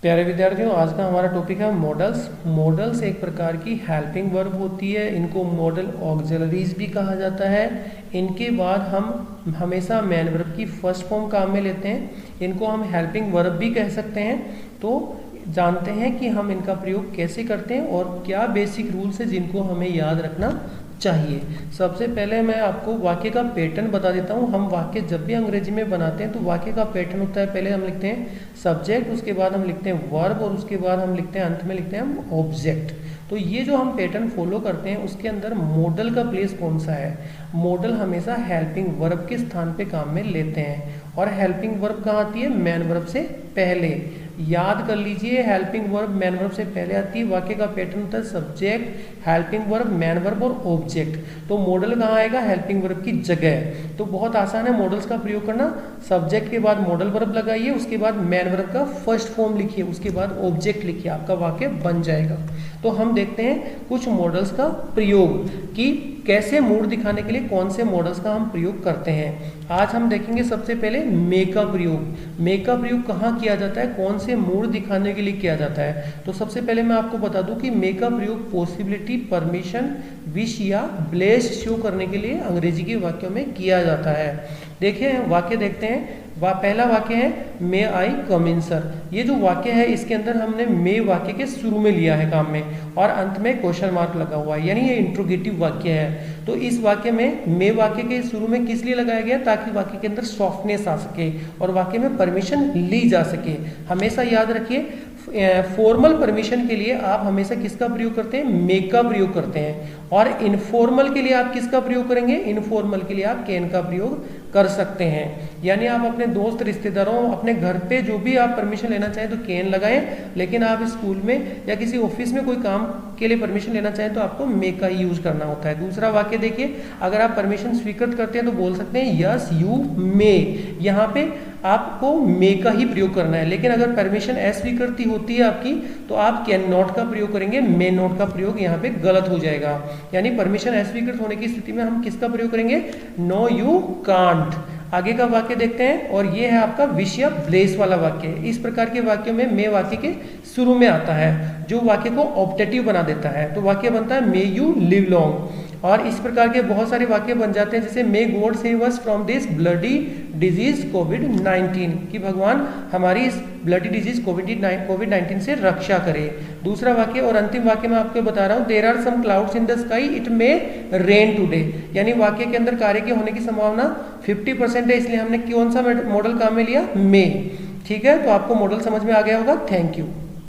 प्यारे विद्यार्थियों, आज का हमारा टॉपिक है मॉडल्स। मॉडल्स एक प्रकार की हेल्पिंग वर्ब होती है। इनको मॉडल ऑक्सिलरीज भी कहा जाता है। इनके बाद हम हमेशा मैन वर्ब की फर्स्ट फॉर्म काम में लेते हैं। इनको हम हेल्पिंग वर्ब भी कह सकते हैं। तो जानते हैं कि हम इनका प्रयोग कैसे करते हैं और क्या बेसिक रूल्स है जिनको हमें याद रखना चाहिए। सबसे पहले मैं आपको वाक्य का पैटर्न बता देता हूँ। हम वाक्य जब भी अंग्रेजी में बनाते हैं तो वाक्य का पैटर्न होता है, पहले हम लिखते हैं सब्जेक्ट, उसके बाद हम लिखते हैं वर्ब और उसके बाद हम लिखते हैं, अंत में लिखते हैं हम ऑब्जेक्ट। तो ये जो हम पैटर्न फॉलो करते हैं उसके अंदर मॉडल का प्लेस कौन सा है? मॉडल हमेशा हेल्पिंग वर्ब के स्थान पे काम में लेते हैं। और हेल्पिंग वर्ब कहाँ आती है? मैन वर्ब से पहले। याद कर लीजिए, हेल्पिंग वर्ब मैन वर्ब से पहले आती है। वाक्य का पैटर्न होता है subject, helping verb, man verb और ऑब्जेक्ट। तो मॉडल कहाँ आएगा? हेल्पिंग वर्ब की जगह। तो बहुत आसान है मॉडल्स का प्रयोग करना। सब्जेक्ट के बाद मॉडल वर्ब लगाइए, उसके बाद मैन वर्ब का फर्स्ट फॉर्म लिखिए, उसके बाद ऑब्जेक्ट लिखिए, आपका वाक्य बन जाएगा। तो हम देखते हैं कुछ मॉडल्स का प्रयोग कि कैसे मूड दिखाने के लिए कौन से मॉडल्स का हम प्रयोग करते हैं। आज हम देखेंगे सबसे पहले मे का प्रयोग। मे का प्रयोग कहाँ किया जाता है, कौन से मूड दिखाने के लिए किया जाता है? तो सबसे पहले मैं आपको बता दूं कि मे का प्रयोग पॉसिबिलिटी, परमिशन, विश या ब्लेस्ड शो करने के लिए अंग्रेजी के वाक्यों में किया जाता है। देखिए वाक्य देखते हैं। पहला वाक्य है मे आई कम इन सर। ये जो वाक्य है इसके अंदर हमने मे वाक्य के शुरू में लिया है काम में और अंत में क्वेश्चन मार्क लगा हुआ है, यानी ये इंट्रोगेटिव वाक्य है। तो इस वाक्य में मे वाक्य के शुरू में किस लिए लगाया गया? ताकि वाक्य के अंदर सॉफ्टनेस आ सके और वाक्य में परमिशन ली जा सके। हमेशा याद रखिए, फॉर्मल परमिशन के लिए आप हमेशा किसका प्रयोग करते हैं? मे का प्रयोग करते हैं। और इनफॉर्मल के लिए आप किसका प्रयोग करेंगे? इनफॉर्मल के लिए आप कैन का प्रयोग कर सकते हैं। यानी आप अपने दोस्त, रिश्तेदारों, अपने घर पे जो भी आप परमिशन लेना चाहें तो कैन लगाएं, लेकिन आप स्कूल में या किसी ऑफिस में कोई काम के लिए परमिशन लेना चाहें तो आपको मे का ही यूज करना होता है। दूसरा वाक्य देखिए, अगर आप परमिशन स्वीकृत करते हैं तो बोल सकते हैं यस यू मे। यहाँ पे आपको मे का ही प्रयोग करना है, लेकिन अगर परमिशन अस्वीकृति होती है आपकी तो आप कैन नॉट का प्रयोग करेंगे। मे नॉट का प्रयोग यहाँ पे गलत हो जाएगा। यानी परमिशन अस्वीकृत होने की स्थिति में हम किसका प्रयोग करेंगे? No you can't. आगे का वाक्य देखते हैं और ये है आपका विश या ब्लेस वाला वाक्य। इस प्रकार के वाक्यों में मे वाक्य के शुरू में आता है जो वाक्य को ऑब्जेक्टिव बना देता है। तो वाक्य बनता है मे यू लिव लॉन्ग। और इस प्रकार के बहुत सारे वाक्य बन जाते हैं जैसे may God save us from this bloody disease कोविड-19, कि भगवान हमारी इस ब्लडी डिजीज कोविड-19 से रक्षा करे। दूसरा वाक्य और अंतिम वाक्य मैं आपको बता रहा हूँ, there are some clouds in the sky it may rain today. यानी वाक्य के अंदर कार्य के होने की संभावना 50% है, इसलिए हमने कौन सा मॉडल काम में लिया? मे। ठीक है, तो आपको मॉडल समझ में आ गया होगा। Thank you.